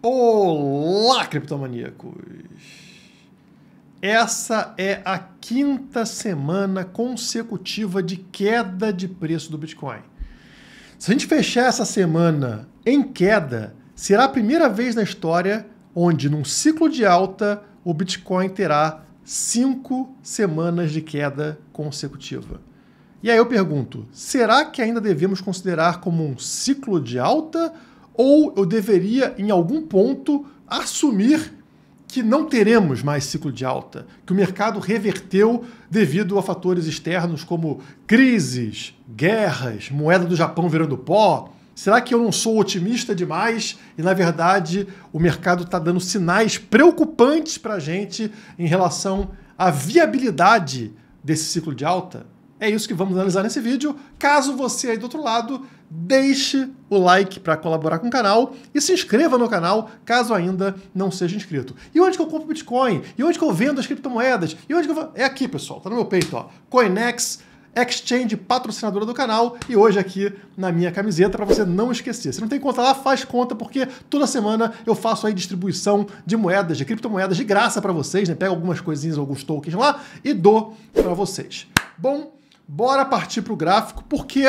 Olá, criptomaníacos! Essa é a quinta semana consecutiva de queda de preço do Bitcoin. Se a gente fechar essa semana em queda, será a primeira vez na história onde, num ciclo de alta, o Bitcoin terá 5 semanas de queda consecutiva. E aí eu pergunto, será que ainda devemos considerar como um ciclo de alta? Ou eu deveria, em algum ponto, assumir que não teremos mais ciclo de alta, que o mercado reverteu devido a fatores externos como crises, guerras, moeda do Japão virando pó? Será que eu não sou otimista demais e, na verdade, o mercado está dando sinais preocupantes para a gente em relação à viabilidade desse ciclo de alta? É isso que vamos analisar nesse vídeo. Caso você aí do outro lado, deixe o like para colaborar com o canal e se inscreva no canal caso ainda não seja inscrito. E onde que eu compro Bitcoin? E onde que eu vendo as criptomoedas? E onde que eu... É aqui, pessoal, tá no meu peito, ó. Coinex, exchange patrocinadora do canal, e hoje aqui na minha camiseta para você não esquecer. Se não tem conta lá, faz conta, porque toda semana eu faço aí distribuição de moedas, de criptomoedas de graça para vocês, né? Pego algumas coisinhas, alguns tokens lá e dou para vocês. Bom, bora partir para o gráfico, porque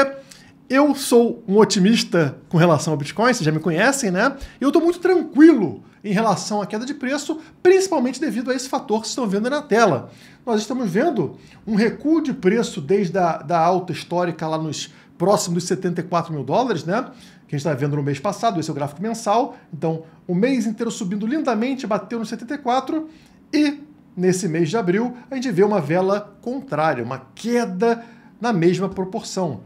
eu sou um otimista com relação ao Bitcoin, vocês já me conhecem, né? E eu estou muito tranquilo em relação à queda de preço, principalmente devido a esse fator que vocês estão vendo aí na tela. Nós estamos vendo um recuo de preço desde a alta histórica lá nos próximos dos 74 mil dólares, né? Que a gente está vendo no mês passado, esse é o gráfico mensal. Então, o mês inteiro subindo lindamente, bateu nos 74 e nesse mês de abril a gente vê uma vela contrária, uma queda na mesma proporção.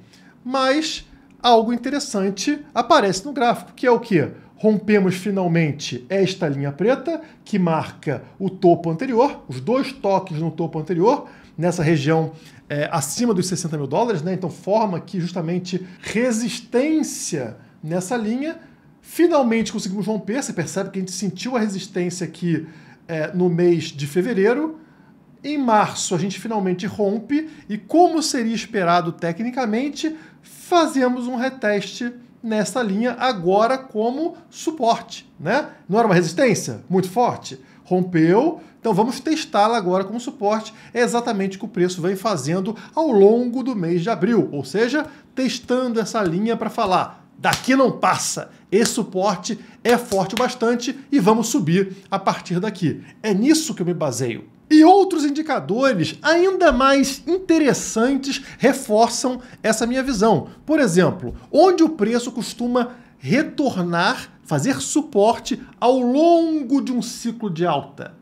Mas algo interessante aparece no gráfico, que é o quê? Rompemos finalmente esta linha preta, que marca o topo anterior, os dois toques no topo anterior, nessa região acima dos 60 mil dólares, né? Então forma aqui justamente resistência nessa linha. Finalmente conseguimos romper, você percebe que a gente sentiu a resistência aqui no mês de fevereiro. Em março a gente finalmente rompe e, como seria esperado tecnicamente, fazemos um reteste nessa linha agora como suporte, né? Não era uma resistência muito forte? Rompeu, então vamos testá-la agora como suporte. É exatamente o que o preço vem fazendo ao longo do mês de abril, ou seja, testando essa linha para falar, daqui não passa, esse suporte é forte o bastante e vamos subir a partir daqui. É nisso que eu me baseio. E outros indicadores ainda mais interessantes reforçam essa minha visão. Por exemplo, onde o preço costuma retornar, fazer suporte ao longo de um ciclo de alta?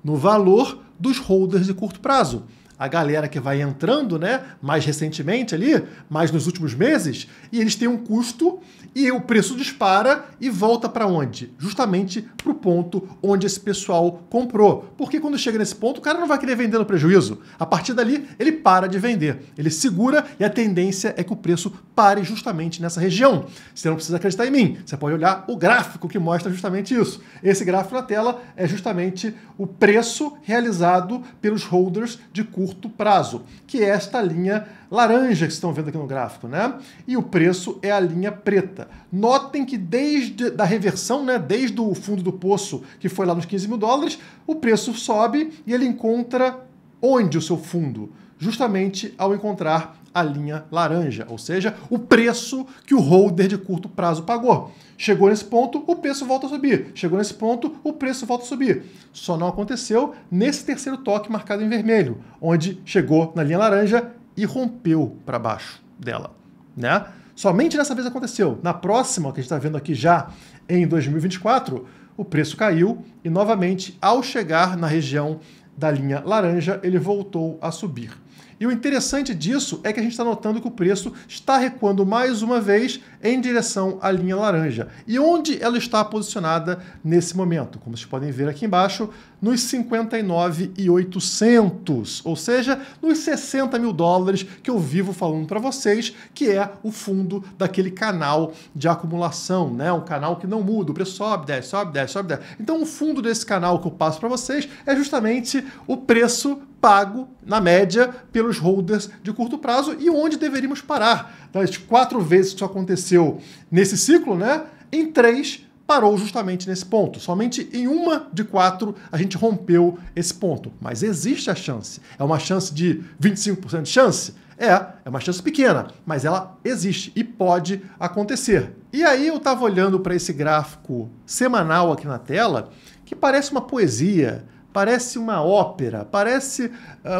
No valor dos holders de curto prazo. A galera que vai entrando, né, mais recentemente ali, mais nos últimos meses, e eles têm um custo e o preço dispara e volta para onde? Justamente para o ponto onde esse pessoal comprou. Porque quando chega nesse ponto, o cara não vai querer vender no prejuízo. A partir dali, ele para de vender. Ele segura e a tendência é que o preço pare justamente nessa região. Você não precisa acreditar em mim. Você pode olhar o gráfico que mostra justamente isso. Esse gráfico na tela é justamente o preço realizado pelos holders de curto prazo, que é esta linha laranja que vocês estão vendo aqui no gráfico, né? E o preço é a linha preta. Notem que desde a reversão, né, desde o fundo do poço, que foi lá nos 15 mil dólares, o preço sobe e ele encontra onde o seu fundo? Justamente ao encontrar a linha laranja, ou seja, o preço que o holder de curto prazo pagou. Chegou nesse ponto, o preço volta a subir. Chegou nesse ponto, o preço volta a subir. Só não aconteceu nesse terceiro toque marcado em vermelho, onde chegou na linha laranja e rompeu para baixo dela, né? Somente dessa vez aconteceu. Na próxima, que a gente está vendo aqui já em 2024, o preço caiu e novamente, ao chegar na região da linha laranja, ele voltou a subir. E o interessante disso é que a gente está notando que o preço está recuando mais uma vez em direção à linha laranja. E onde ela está posicionada nesse momento? Como vocês podem ver aqui embaixo, nos 59.800, ou seja, nos 60 mil dólares que eu vivo falando para vocês, que é o fundo daquele canal de acumulação, né? Um canal que não muda, o preço sobe, desce, sobe, desce, sobe, desce. Então o fundo desse canal que eu passo para vocês é justamente o preço pago, na média, pelos holders de curto prazo e onde deveríamos parar. Das 4 vezes que isso aconteceu nesse ciclo, né? Em 3, parou justamente nesse ponto. Somente em uma de 4 a gente rompeu esse ponto. Mas existe a chance. É uma chance de 25% de chance? É uma chance pequena, mas ela existe e pode acontecer. E aí eu estava olhando para esse gráfico semanal aqui na tela, que parece uma poesia, parece uma ópera, parece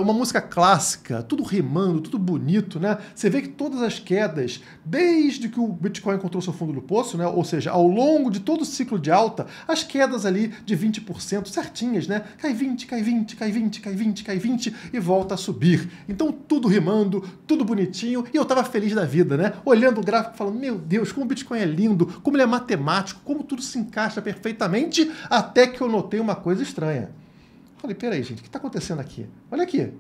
uma música clássica, tudo rimando, tudo bonito, né? Você vê que todas as quedas, desde que o Bitcoin encontrou seu fundo do poço, né? Ou seja, ao longo de todo o ciclo de alta, as quedas ali de 20% certinhas, né? Cai 20, cai 20, cai 20, cai 20, cai 20 e volta a subir. Então tudo rimando, tudo bonitinho, e eu tava feliz da vida, né? Olhando o gráfico falando, meu Deus, como o Bitcoin é lindo, como ele é matemático, como tudo se encaixa perfeitamente, até que eu notei uma coisa estranha. Falei, peraí, gente, o que está acontecendo aqui? Olha aqui.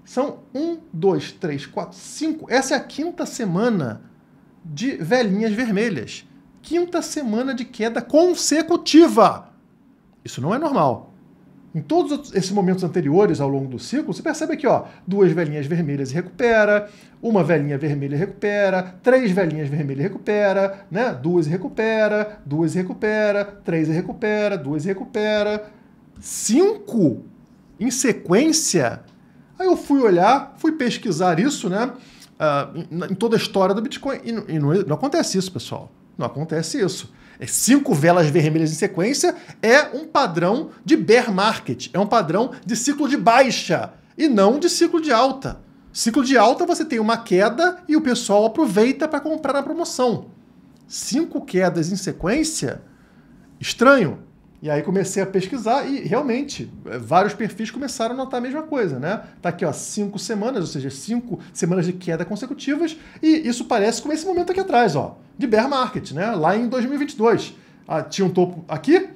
São 1, 2, 3, 4, 5. Essa é a 5ª semana de velinhas vermelhas. 5ª semana de queda consecutiva. Isso não é normal. Em todos esses momentos anteriores ao longo do ciclo, você percebe aqui, ó, 2 velinhas vermelhas e recupera, 1 velinha vermelha e recupera, 3 velinhas vermelhas e recupera, né? 2 e recupera, 2 e recupera, 3 e recupera, 2 e recupera. 5 em sequência. Aí eu fui olhar, fui pesquisar isso, né? Em toda a história do Bitcoin. E não acontece isso, pessoal. Não acontece isso. 5 velas vermelhas em sequência é um padrão de bear market. É um padrão de ciclo de baixa e não de ciclo de alta. Ciclo de alta você tem uma queda e o pessoal aproveita para comprar na promoção. 5 quedas em sequência? Estranho. E aí comecei a pesquisar e realmente vários perfis começaram a notar a mesma coisa, né? Tá aqui, ó, 5 semanas, ou seja, 5 semanas de queda consecutivas, e isso parece com esse momento aqui atrás, ó, de bear market, né? Lá em 2022. Tinha um topo aqui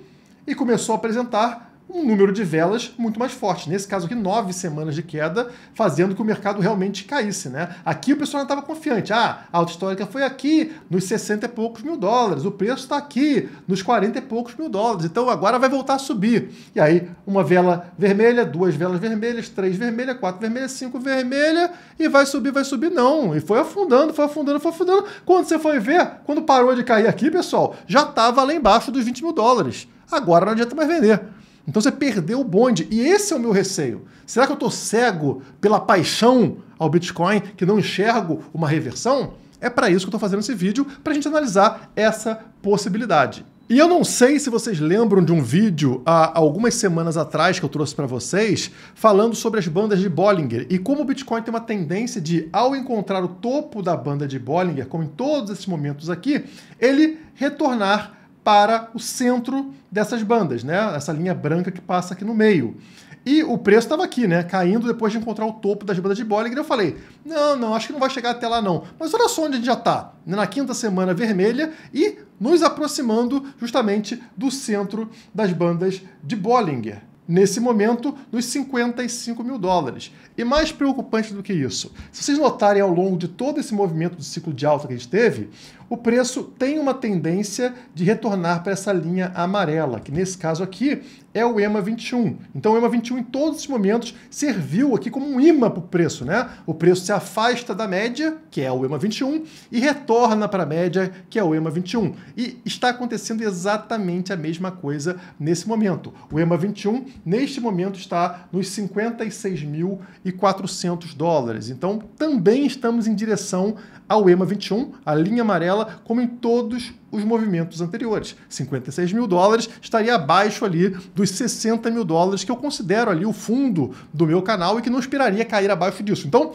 e começou a apresentar um número de velas muito mais forte. Nesse caso aqui, 9 semanas de queda, fazendo que o mercado realmente caísse, né? Aqui o pessoal não estava confiante. A alta histórica foi aqui, nos 60 e poucos mil dólares. O preço está aqui, nos 40 e poucos mil dólares. Então agora vai voltar a subir. E aí, uma vela vermelha, 2 velas vermelhas, 3 vermelhas, 4 vermelhas, 5 vermelhas, e vai subir, não. E foi afundando, foi afundando, foi afundando. Quando você foi ver, quando parou de cair aqui, pessoal, já estava lá embaixo dos 20 mil dólares. Agora não adianta mais vender. Então você perdeu o bonde. E esse é o meu receio. Será que eu estou cego pela paixão ao Bitcoin, que não enxergo uma reversão? É para isso que eu estou fazendo esse vídeo, para a gente analisar essa possibilidade. E eu não sei se vocês lembram de um vídeo há algumas semanas atrás que eu trouxe para vocês, falando sobre as bandas de Bollinger e como o Bitcoin tem uma tendência de, ao encontrar o topo da banda de Bollinger, como em todos esses momentos aqui, ele retornar para o centro dessas bandas, né? Essa linha branca que passa aqui no meio. E o preço estava aqui, né? Caindo depois de encontrar o topo das bandas de Bollinger. Eu falei, não, acho que não vai chegar até lá não. Mas olha só onde a gente já está, na 5ª semana vermelha e nos aproximando justamente do centro das bandas de Bollinger. Nesse momento, nos 55 mil dólares. E mais preocupante do que isso, se vocês notarem ao longo de todo esse movimento de ciclo de alta que a gente teve, o preço tem uma tendência de retornar para essa linha amarela, que nesse caso aqui é o EMA 21. Então o EMA 21 em todos esses momentos serviu aqui como um imã para o preço, né? O preço se afasta da média, que é o EMA 21, e retorna para a média, que é o EMA 21. E está acontecendo exatamente a mesma coisa nesse momento. O EMA 21, neste momento, está nos 56.400 dólares. Então também estamos em direção ao EMA 21, a linha amarela, como em todos os movimentos anteriores. 56 mil dólares estaria abaixo ali dos 60 mil dólares, que eu considero ali o fundo do meu canal e que não esperaria cair abaixo disso. Então,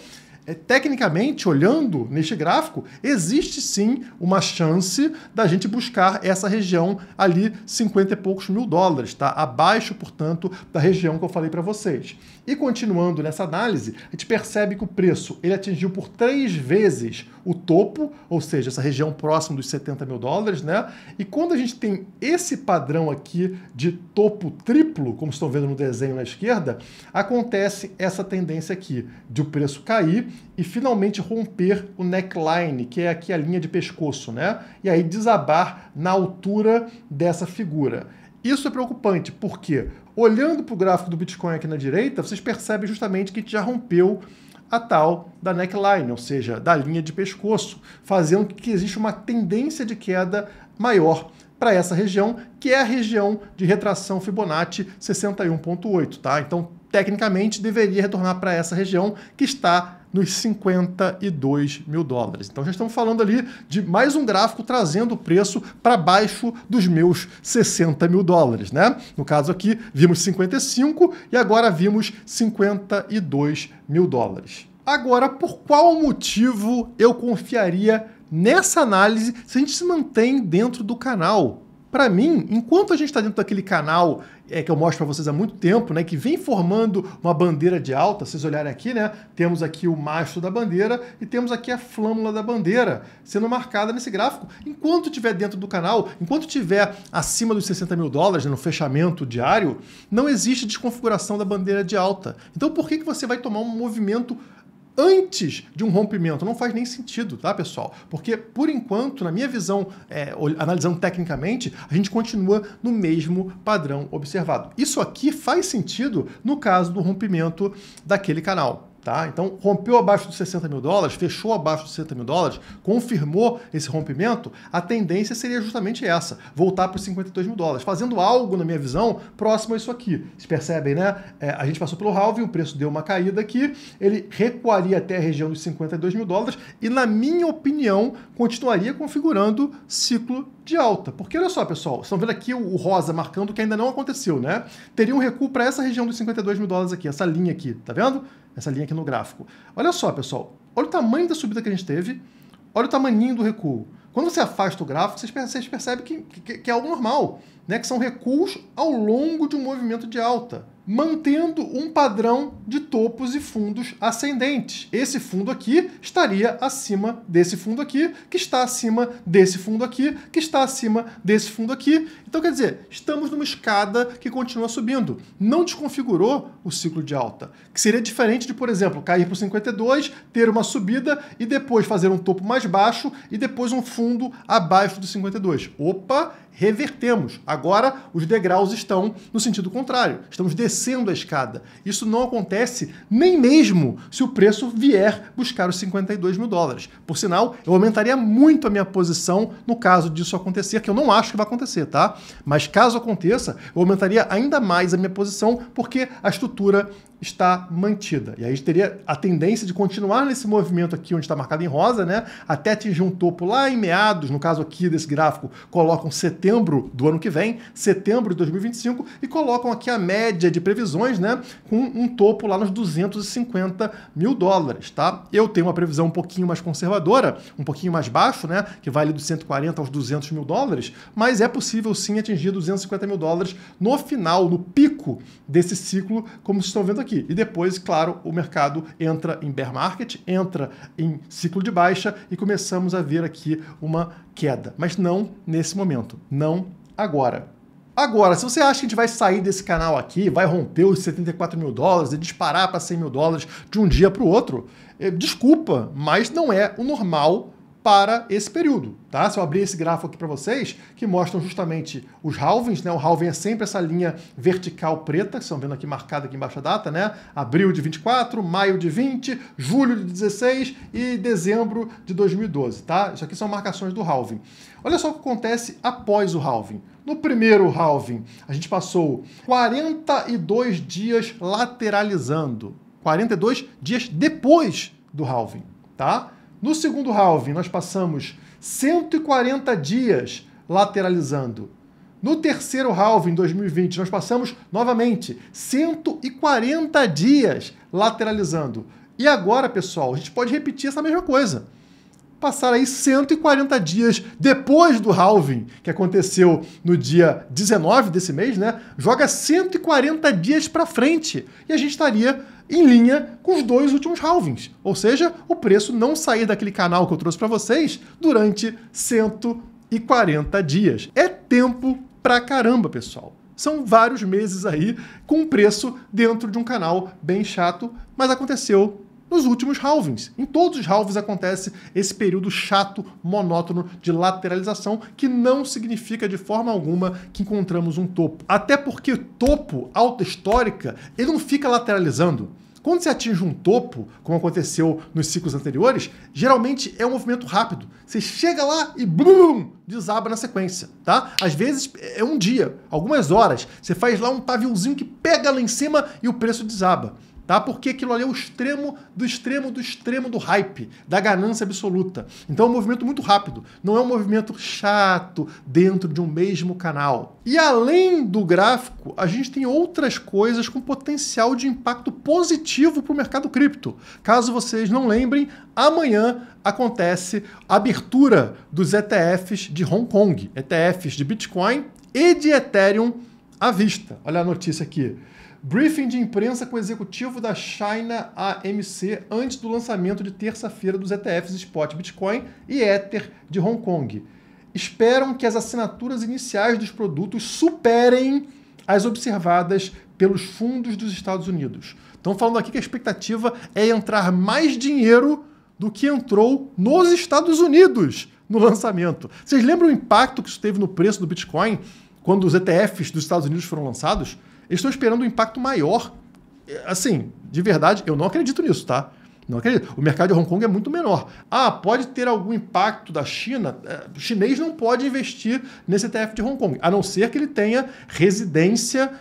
tecnicamente, olhando neste gráfico, existe sim uma chance da gente buscar essa região ali, 50 e poucos mil dólares, tá? Abaixo, portanto, da região que eu falei para vocês. E continuando nessa análise, a gente percebe que o preço ele atingiu por 3 vezes o topo, ou seja, essa região próxima dos 70 mil dólares, né? E quando a gente tem esse padrão aqui de topo triplo, como estão vendo no desenho na esquerda, acontece essa tendência aqui de o preço cair e finalmente romper o neckline, que é aqui a linha de pescoço, né? E aí desabar na altura dessa figura. Isso é preocupante, porque olhando para o gráfico do Bitcoin aqui na direita, vocês percebem justamente que a gente já rompeu a tal da neckline, ou seja, da linha de pescoço, fazendo com que exista uma tendência de queda maior para essa região, que é a região de retração Fibonacci 61,8, tá? Então, tecnicamente, deveria retornar para essa região que está nos 52 mil dólares. Então já estamos falando ali de mais um gráfico trazendo o preço para baixo dos meus 60 mil dólares, né? No caso aqui, vimos 55 e agora vimos 52 mil dólares. Agora, por qual motivo eu confiaria nessa análise se a gente se mantém dentro do canal? Para mim, enquanto a gente está dentro daquele canal que eu mostro para vocês há muito tempo, né, que vem formando uma bandeira de alta, vocês olharem aqui, né, temos aqui o mastro da bandeira e temos aqui a flâmula da bandeira sendo marcada nesse gráfico. Enquanto estiver dentro do canal, enquanto estiver acima dos 60 mil dólares, né, no fechamento diário, não existe desconfiguração da bandeira de alta. Então por que você vai tomar um movimento antes de um rompimento? Não faz nem sentido, tá, pessoal? Porque, por enquanto, na minha visão, analisando tecnicamente, a gente continua no mesmo padrão observado. Isso aqui faz sentido no caso do rompimento daquele canal. Tá? Então, rompeu abaixo dos 60 mil dólares, fechou abaixo dos 60 mil dólares, confirmou esse rompimento, a tendência seria justamente essa, voltar para os 52 mil dólares, fazendo algo, na minha visão, próximo a isso aqui. Vocês percebem, né? A gente passou pelo halving, o preço deu uma caída aqui, ele recuaria até a região dos 52 mil dólares e, na minha opinião, continuaria configurando ciclo de alta. Porque, olha só, pessoal, vocês estão vendo aqui o rosa marcando que ainda não aconteceu, né? Teria um recuo para essa região dos 52 mil dólares aqui, essa linha aqui, tá vendo? Essa linha aqui no gráfico. Olha só, pessoal, olha o tamanho da subida que a gente teve, olha o tamanhinho do recuo. Quando você afasta o gráfico, vocês percebem que é algo normal, né? Que são recuos ao longo de um movimento de alta, mantendo um padrão de topos e fundos ascendentes. Esse fundo aqui estaria acima desse fundo aqui, que está acima desse fundo aqui, que está acima desse fundo aqui. Então, quer dizer, estamos numa escada que continua subindo. Não desconfigurou o ciclo de alta, que seria diferente de, por exemplo, cair para o 52, ter uma subida e depois fazer um topo mais baixo e depois um fundo abaixo do 52. Opa! Revertemos. Agora os degraus estão no sentido contrário. Estamos descendo a escada. Isso não acontece nem mesmo se o preço vier buscar os 52 mil dólares. Por sinal, eu aumentaria muito a minha posição no caso disso acontecer, que eu não acho que vai acontecer, tá? Mas caso aconteça, eu aumentaria ainda mais a minha posição porque a estrutura está mantida. E aí teria a tendência de continuar nesse movimento aqui, onde está marcado em rosa, né? Até atingir um topo lá em meados, no caso aqui desse gráfico, colocam setembro do ano que vem, setembro de 2025, e colocam aqui a média de previsões, né? Com um topo lá nos 250 mil dólares, tá? Eu tenho uma previsão um pouquinho mais conservadora, um pouquinho mais baixo, né? Que vai ali dos 140 aos 200 mil dólares, mas é possível sim atingir 250 mil dólares no final, no pico desse ciclo, como vocês estão vendo aqui. E depois, claro, o mercado entra em bear market, entra em ciclo de baixa e começamos a ver aqui uma queda. Mas não nesse momento, não agora. Agora, se você acha que a gente vai sair desse canal aqui, vai romper os 74 mil dólares e disparar para 100 mil dólares de um dia para o outro, desculpa, mas não é o normal para esse período, tá? Se eu abrir esse gráfico aqui para vocês, que mostram justamente os halvings, né? O halving é sempre essa linha vertical preta, que vocês estão vendo aqui marcada aqui embaixo a data, né? Abril de 24, maio de 20, julho de 16 e dezembro de 2012, tá? Isso aqui são marcações do halving. Olha só o que acontece após o halving. No primeiro halving, a gente passou 42 dias lateralizando, 42 dias depois do halving, tá? No segundo halving, nós passamos 140 dias lateralizando. No terceiro halving, em 2020, nós passamos, novamente, 140 dias lateralizando. E agora, pessoal, a gente pode repetir essa mesma coisa. Passar aí 140 dias depois do halving, que aconteceu no dia 19 desse mês, né? Joga 140 dias para frente e a gente estaria em linha com os dois últimos halvings. Ou seja, o preço não sair daquele canal que eu trouxe para vocês durante 140 dias. É tempo pra caramba, pessoal. São vários meses aí com preço dentro de um canal bem chato, mas aconteceu nos últimos halvings. Em todos os halvings acontece esse período chato, monótono de lateralização, que não significa de forma alguma que encontramos um topo. Até porque topo, alta histórica, ele não fica lateralizando. Quando você atinge um topo, como aconteceu nos ciclos anteriores, geralmente é um movimento rápido. Você chega lá e blum, desaba na sequência, tá? Às vezes é um dia, algumas horas. Você faz lá um paviozinho que pega lá em cima e o preço desaba. Tá? Porque aquilo ali é o extremo do extremo do extremo do hype, da ganância absoluta. Então é um movimento muito rápido, não é um movimento chato dentro de um mesmo canal. E além do gráfico, a gente tem outras coisas com potencial de impacto positivo para o mercado cripto. Caso vocês não lembrem, amanhã acontece a abertura dos ETFs de Hong Kong, ETFs de Bitcoin e de Ethereum à vista. Olha a notícia aqui. Briefing de imprensa com o executivo da China AMC antes do lançamento de terça-feira dos ETFs Spot Bitcoin e Ether de Hong Kong. Esperam que as assinaturas iniciais dos produtos superem as observadas pelos fundos dos Estados Unidos. Estão falando aqui que a expectativa é entrar mais dinheiro do que entrou nos Estados Unidos no lançamento. Vocês lembram o impacto que isso teve no preço do Bitcoin quando os ETFs dos Estados Unidos foram lançados? Eles estão esperando um impacto maior. Assim, de verdade, eu não acredito nisso, tá? Não acredito. O mercado de Hong Kong é muito menor. Ah, pode ter algum impacto da China? O chinês não pode investir nesse ETF de Hong Kong, a não ser que ele tenha residência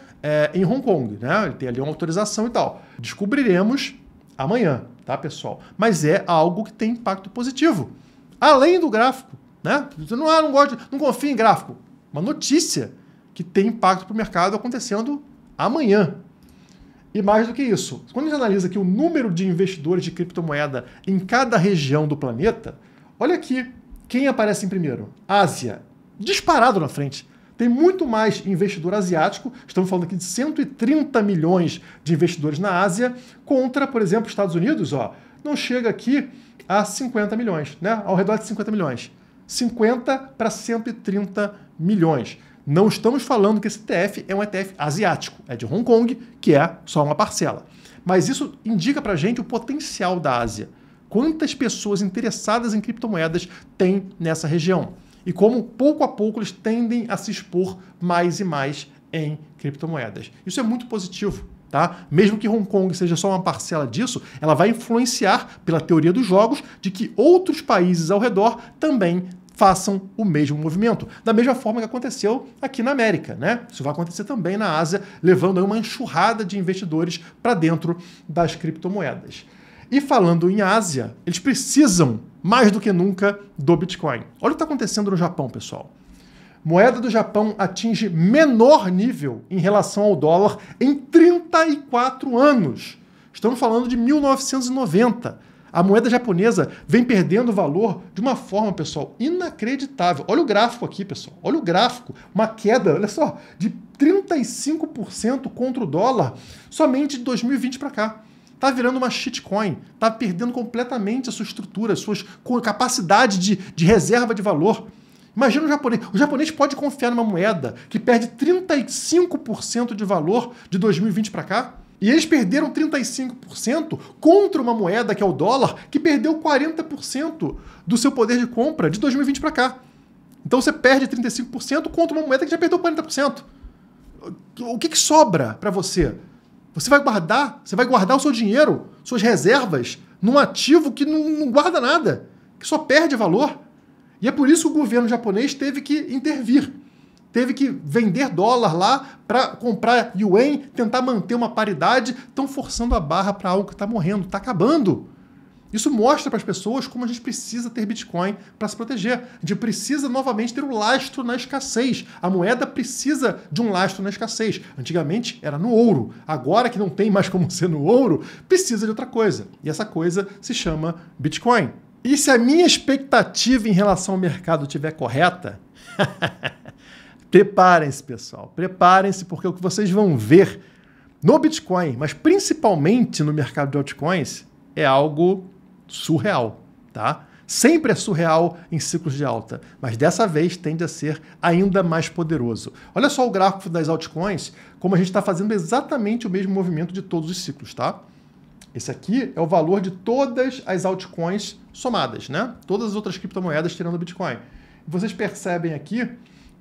em Hong Kong, né? Ele tem ali uma autorização e tal. Descobriremos amanhã, tá, pessoal? Mas é algo que tem impacto positivo. Além do gráfico, né? Você não confia em gráfico. Uma notícia que tem impacto para o mercado acontecendo amanhã. E mais do que isso, quando a gente analisa aqui o número de investidores de criptomoeda em cada região do planeta, olha aqui quem aparece em primeiro. Ásia, disparado na frente. Tem muito mais investidor asiático, estamos falando aqui de 130 milhões de investidores na Ásia, contra, por exemplo, Estados Unidos, ó, não chega aqui a 50 milhões, né? Ao redor de 50 milhões. 50 para 130 milhões. Não estamos falando que esse ETF é um ETF asiático, é de Hong Kong, que é só uma parcela. Mas isso indica para a gente o potencial da Ásia. Quantas pessoas interessadas em criptomoedas tem nessa região? E como, pouco a pouco, eles tendem a se expor mais e mais em criptomoedas. Isso é muito positivo, tá? Mesmo que Hong Kong seja só uma parcela disso, ela vai influenciar, pela teoria dos jogos, de que outros países ao redor também façam o mesmo movimento. Da mesma forma que aconteceu aqui na América, né? Isso vai acontecer também na Ásia, levando aí uma enxurrada de investidores para dentro das criptomoedas. E falando em Ásia, eles precisam, mais do que nunca, do Bitcoin. Olha o que está acontecendo no Japão, pessoal. Moeda do Japão atinge menor nível em relação ao dólar em 34 anos. Estamos falando de 1990. A moeda japonesa vem perdendo valor de uma forma, pessoal, inacreditável. Olha o gráfico aqui, pessoal. Olha o gráfico. Uma queda, olha só, de 35% contra o dólar somente de 2020 para cá. Está virando uma shitcoin. Está perdendo completamente a sua estrutura, a sua capacidade de reserva de valor. Imagina o japonês. O japonês pode confiar numa moeda que perde 35% de valor de 2020 para cá? E eles perderam 35% contra uma moeda, que é o dólar, que perdeu 40% do seu poder de compra de 2020 para cá. Então você perde 35% contra uma moeda que já perdeu 40%. O que sobra para você? Você vai guardar o seu dinheiro, suas reservas, num ativo que não guarda nada, que só perde valor. E é por isso que o governo japonês teve que intervir. Teve que vender dólar lá para comprar yuan, tentar manter uma paridade. Estão forçando a barra para algo que está morrendo, está acabando. Isso mostra para as pessoas como a gente precisa ter Bitcoin para se proteger. A gente precisa novamente ter o lastro na escassez. A moeda precisa de um lastro na escassez. Antigamente era no ouro. Agora que não tem mais como ser no ouro, precisa de outra coisa. E essa coisa se chama Bitcoin. E se a minha expectativa em relação ao mercado estiver correta... Preparem-se, pessoal. Preparem-se, porque o que vocês vão ver no Bitcoin, mas principalmente no mercado de altcoins, é algo surreal, tá? Sempre é surreal em ciclos de alta, mas dessa vez tende a ser ainda mais poderoso. Olha só o gráfico das altcoins, como a gente está fazendo exatamente o mesmo movimento de todos os ciclos, tá? Esse aqui é o valor de todas as altcoins somadas, né? Todas as outras criptomoedas tirando o Bitcoin. Vocês percebem aqui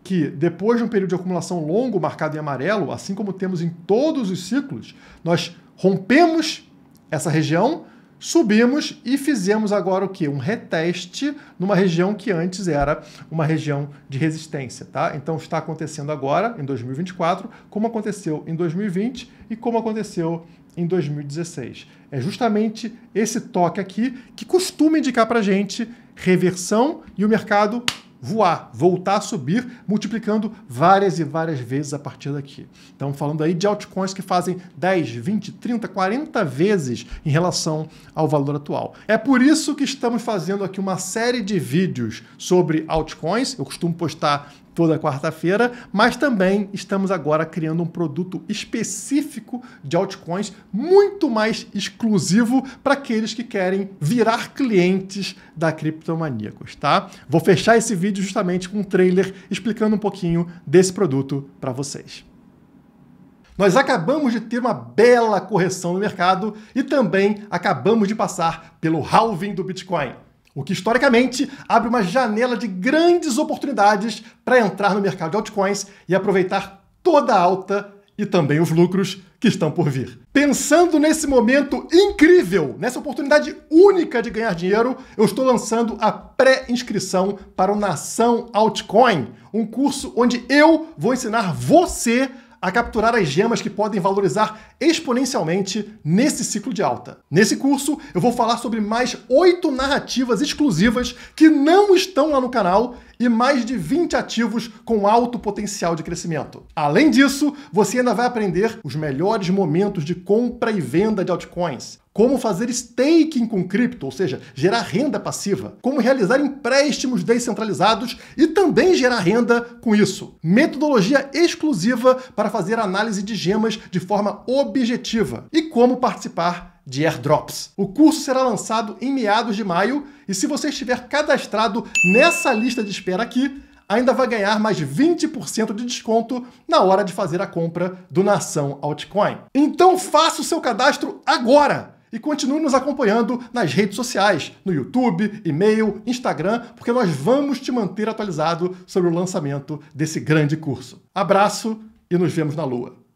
que depois de um período de acumulação longo marcado em amarelo, assim como temos em todos os ciclos, nós rompemos essa região, subimos e fizemos agora o quê? Um reteste numa região que antes era uma região de resistência, tá? Então está acontecendo agora, em 2024, como aconteceu em 2020 e como aconteceu em 2016. É justamente esse toque aqui que costuma indicar para a gente reversão e o mercado voar, voltar a subir, multiplicando várias e várias vezes a partir daqui. Então, falando aí de altcoins que fazem 10, 20, 30, 40 vezes em relação ao valor atual. É por isso que estamos fazendo aqui uma série de vídeos sobre altcoins. Eu costumo postar toda quarta-feira, mas também estamos agora criando um produto específico de altcoins, muito mais exclusivo para aqueles que querem virar clientes da Criptomaníacos, tá? Vou fechar esse vídeo justamente com um trailer explicando um pouquinho desse produto para vocês. Nós acabamos de ter uma bela correção no mercado e também acabamos de passar pelo halving do Bitcoin, o que historicamente abre uma janela de grandes oportunidades para entrar no mercado de altcoins e aproveitar toda a alta e também os lucros que estão por vir. Pensando nesse momento incrível, nessa oportunidade única de ganhar dinheiro, eu estou lançando a pré-inscrição para o Nação Altcoin, um curso onde eu vou ensinar você a capturar as gemas que podem valorizar exponencialmente nesse ciclo de alta. Nesse curso, eu vou falar sobre mais 8 narrativas exclusivas que não estão lá no canal e mais de 20 ativos com alto potencial de crescimento. Além disso, você ainda vai aprender os melhores momentos de compra e venda de altcoins, como fazer staking com cripto, ou seja, gerar renda passiva, como realizar empréstimos descentralizados e também gerar renda com isso. Metodologia exclusiva para fazer análise de gemas de forma objetiva e como participar de airdrops. O curso será lançado em meados de maio e se você estiver cadastrado nessa lista de espera aqui, ainda vai ganhar mais 20% de desconto na hora de fazer a compra do Nação Altcoin. Então faça o seu cadastro agora! E continue nos acompanhando nas redes sociais, no YouTube, e-mail, Instagram, porque nós vamos te manter atualizado sobre o lançamento desse grande curso. Abraço e nos vemos na Lua!